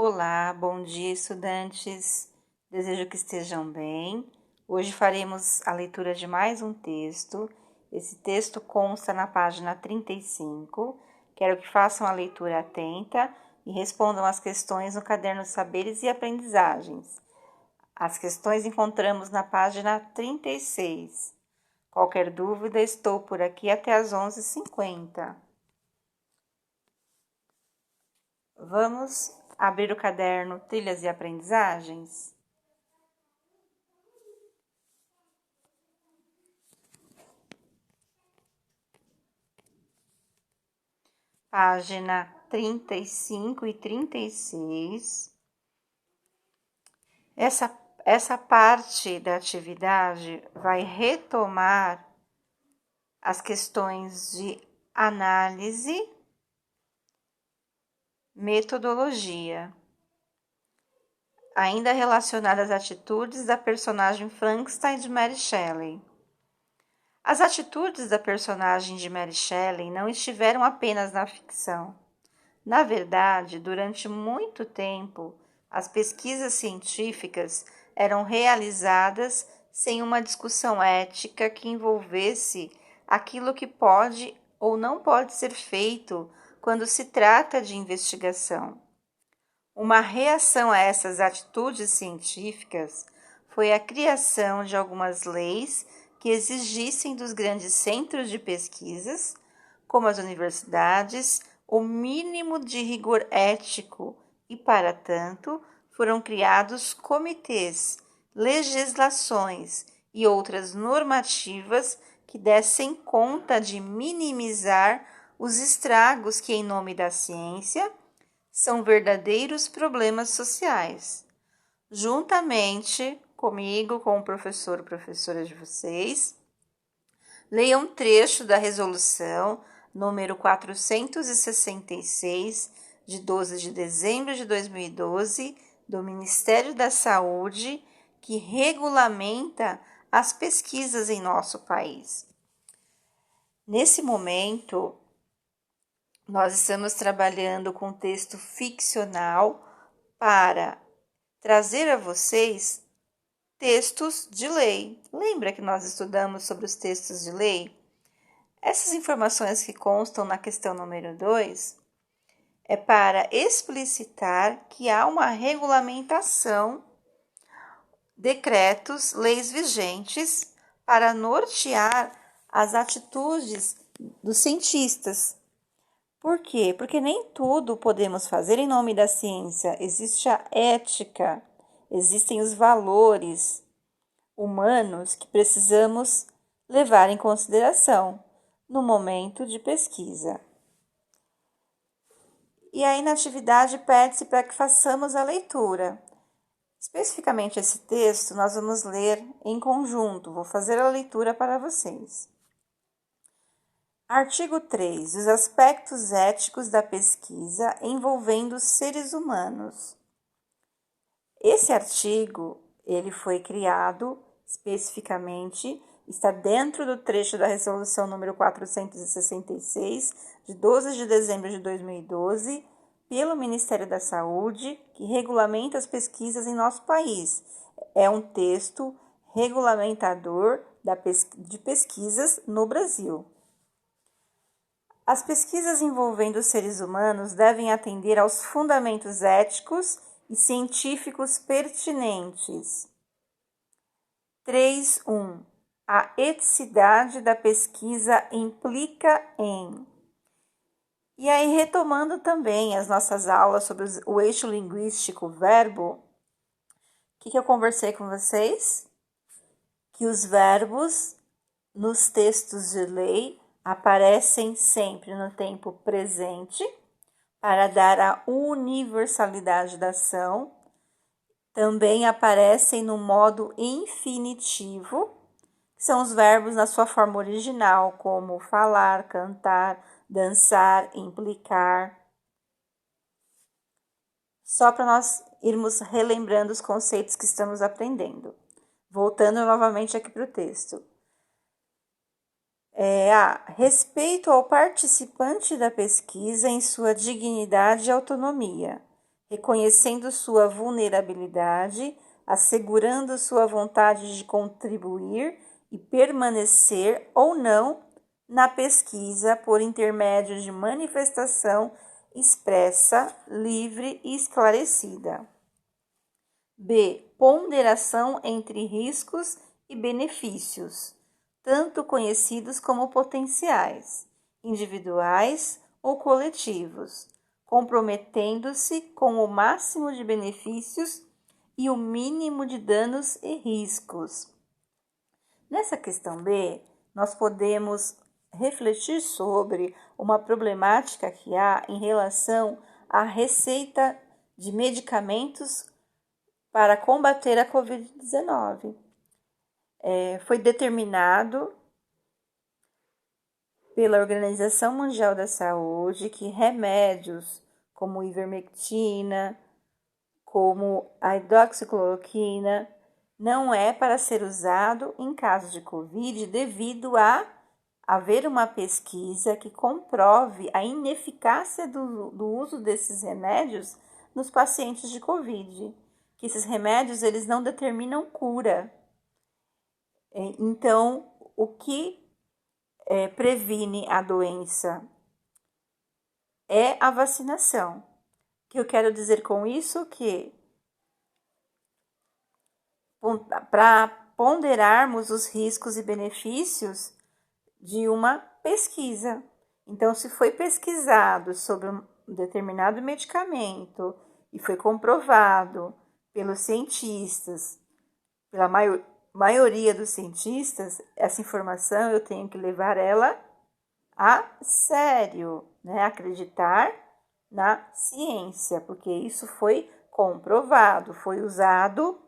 Olá, bom dia, estudantes. Desejo que estejam bem. Hoje faremos a leitura de mais um texto. Esse texto consta na página 35. Quero que façam a leitura atenta e respondam as questões no caderno Saberes e Aprendizagens. As questões encontramos na página 36. Qualquer dúvida, estou por aqui até às 11h50. Vamos abrir o caderno Trilhas e Aprendizagens? Página 35 e 36. Essa parte da atividade vai retomar as questões de análise, metodologia, ainda relacionadas às atitudes da personagem Frankenstein de Mary Shelley. As atitudes da personagem de Mary Shelley não estiveram apenas na ficção. Na verdade, durante muito tempo, as pesquisas científicas eram realizadas sem uma discussão ética que envolvesse aquilo que pode ou não pode ser feito quando se trata de investigação. Uma reação a essas atitudes científicas foi a criação de algumas leis que exigissem dos grandes centros de pesquisas, como as universidades, o mínimo de rigor ético e, para tanto, foram criados comitês, legislações e outras normativas que dessem conta de minimizar os estragos que, em nome da ciência, são verdadeiros problemas sociais. Juntamente comigo, com o professor ou professora de vocês, leiam um trecho da resolução número 466, de 12 de dezembro de 2012, do Ministério da Saúde, que regulamenta as pesquisas em nosso país. Nesse momento, nós estamos trabalhando com texto ficcional para trazer a vocês textos de lei. Lembra que nós estudamos sobre os textos de lei? Essas informações que constam na questão número 2 é para explicitar que há uma regulamentação, decretos, leis vigentes para nortear as atitudes dos cientistas. Por quê? Porque nem tudo podemos fazer em nome da ciência. Existe a ética, existem os valores humanos que precisamos levar em consideração no momento de pesquisa. E aí na atividade pede-se para que façamos a leitura. Especificamente esse texto nós vamos ler em conjunto, vou fazer a leitura para vocês. Artigo 3. Os aspectos éticos da pesquisa envolvendo os seres humanos. Esse artigo, ele foi criado especificamente, está dentro do trecho da resolução número 466, de 12 de dezembro de 2012, pelo Ministério da Saúde, que regulamenta as pesquisas em nosso país. É um texto regulamentador de pesquisas no Brasil. As pesquisas envolvendo os seres humanos devem atender aos fundamentos éticos e científicos pertinentes. 3.1. A eticidade da pesquisa implica em... E aí, retomando também as nossas aulas sobre o eixo linguístico verbo, o que eu conversei com vocês? Que os verbos nos textos de lei aparecem sempre no tempo presente para dar a universalidade da ação. Também aparecem no modo infinitivo, que são os verbos na sua forma original, como falar, cantar, dançar, implicar. Só para nós irmos relembrando os conceitos que estamos aprendendo. Voltando novamente aqui para o texto. Respeito ao participante da pesquisa em sua dignidade e autonomia. reconhecendo sua vulnerabilidade, assegurando sua vontade de contribuir e permanecer ou não na pesquisa por intermédio de manifestação expressa, livre e esclarecida. B. Ponderação entre riscos e benefícios, tanto conhecidos como potenciais, individuais ou coletivos, comprometendo-se com o máximo de benefícios e o mínimo de danos e riscos. Nessa questão B, nós podemos refletir sobre uma problemática que há em relação à receita de medicamentos para combater a Covid-19. Foi determinado pela Organização Mundial da Saúde que remédios como ivermectina, como a hidroxicloroquina, não é para ser usado em casos de Covid devido a haver uma pesquisa que comprove a ineficácia do uso desses remédios nos pacientes de Covid, que esses remédios eles não determinam cura. Então, o que previne a doença é a vacinação. O que eu quero dizer com isso? Que para ponderarmos os riscos e benefícios de uma pesquisa. Então, se foi pesquisado sobre um determinado medicamento e foi comprovado pelos cientistas, pela maioria dos cientistas, essa informação eu tenho que levar ela a sério, né? Acreditar na ciência, porque isso foi comprovado, foi usado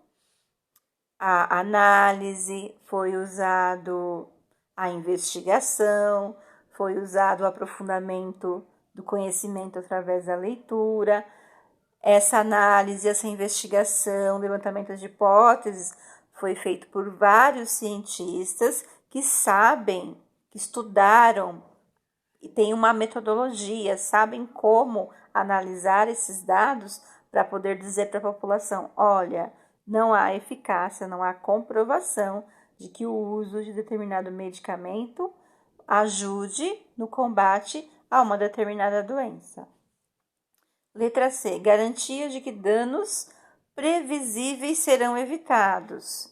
a análise, foi usado a investigação, foi usado o aprofundamento do conhecimento através da leitura. Essa análise, essa investigação, levantamento de hipóteses foi feito por vários cientistas que sabem, que estudaram e têm uma metodologia, sabem como analisar esses dados para poder dizer para a população: olha, não há eficácia, não há comprovação de que o uso de determinado medicamento ajude no combate a uma determinada doença. Letra C. Garantia de que danos previsíveis serão evitados.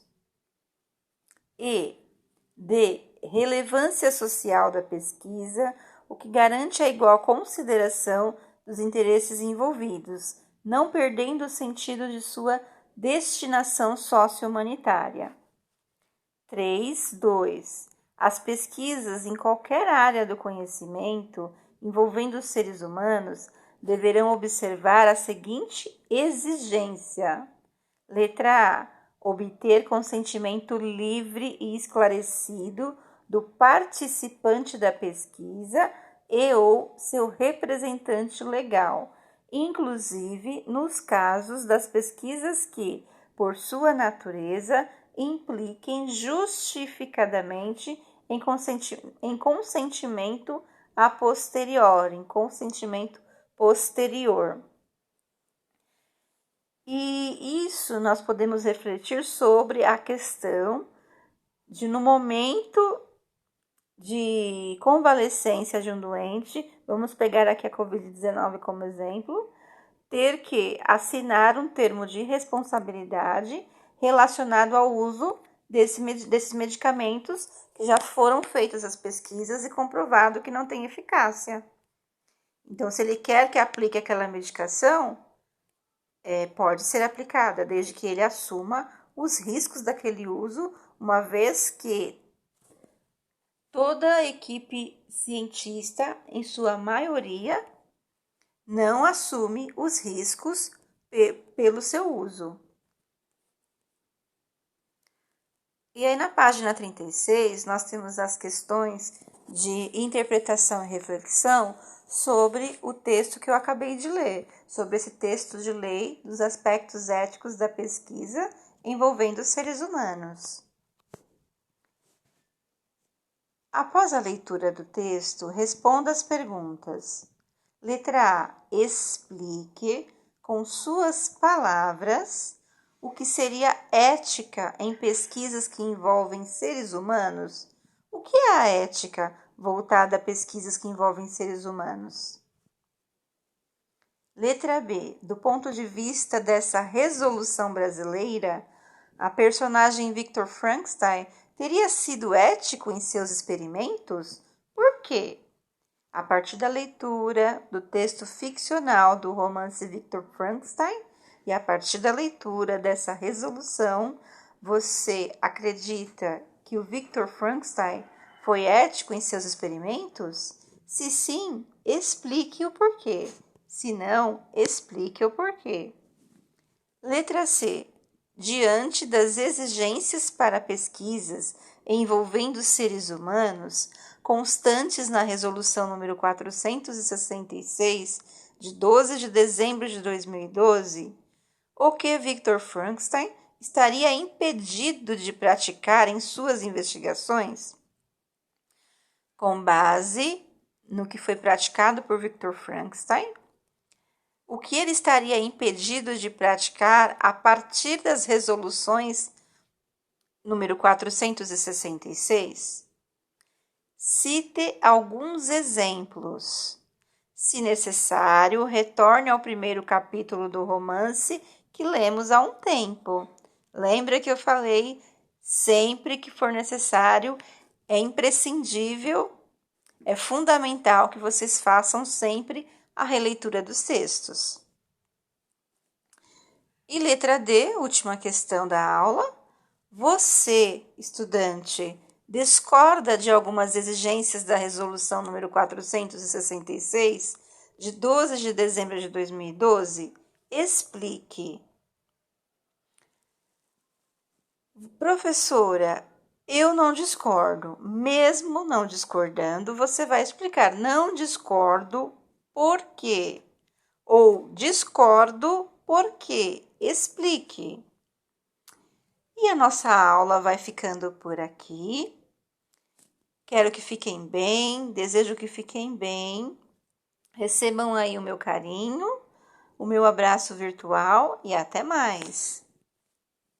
E. D. Relevância social da pesquisa, o que garante a igual consideração dos interesses envolvidos, não perdendo o sentido de sua destinação socio-humanitária. 3.2. As pesquisas em qualquer área do conhecimento envolvendo os seres humanos deverão observar a seguinte exigência. Letra A. Obter consentimento livre e esclarecido do participante da pesquisa e ou seu representante legal, inclusive nos casos das pesquisas que, por sua natureza, impliquem justificadamente em consentimento a posteriori, em consentimento posterior. E isso nós podemos refletir sobre a questão de, no momento de convalescência de um doente, vamos pegar aqui a Covid-19 como exemplo, ter que assinar um termo de responsabilidade relacionado ao uso desses medicamentos que já foram feitas as pesquisas e comprovado que não tem eficácia. Então, se ele quer que aplique aquela medicação, pode ser aplicada, desde que ele assuma os riscos daquele uso, uma vez que toda a equipe cientista, em sua maioria, não assume os riscos pelo seu uso. E aí na página 36, nós temos as questões de interpretação e reflexão sobre o texto que eu acabei de ler, sobre esse texto de lei dos aspectos éticos da pesquisa envolvendo os seres humanos. Após a leitura do texto, responda as perguntas. Letra A. Explique com suas palavras, o que seria ética em pesquisas que envolvem seres humanos? O que é a ética voltada a pesquisas que envolvem seres humanos? Letra B. Do ponto de vista dessa resolução brasileira, a personagem Victor Frankenstein teria sido ético em seus experimentos? Por quê? A partir da leitura do texto ficcional do romance Victor Frankenstein e a partir da leitura dessa resolução, você acredita que o Victor Frankenstein foi ético em seus experimentos? Se sim, explique o porquê. Se não, explique o porquê. Letra C. Diante das exigências para pesquisas envolvendo seres humanos, constantes na Resolução número 466, de 12 de dezembro de 2012, o que Victor Frankenstein estaria impedido de praticar em suas investigações? Com base no que foi praticado por Victor Frankenstein, o que ele estaria impedido de praticar a partir das resoluções número 466? Cite alguns exemplos. Se necessário, retorne ao primeiro capítulo do romance que lemos há um tempo. Lembra que eu falei, sempre que for necessário, é imprescindível, é fundamental que vocês façam sempre a releitura dos textos. E letra D, última questão da aula. Você, estudante, discorda de algumas exigências da resolução número 466, de 12 de dezembro de 2012? Explique. Professora, eu não discordo. Mesmo não discordando, você vai explicar. Não discordo. Por quê? Ou discordo por quê? Explique. E a nossa aula vai ficando por aqui. Quero que fiquem bem, desejo que fiquem bem. Recebam aí o meu carinho, o meu abraço virtual e até mais.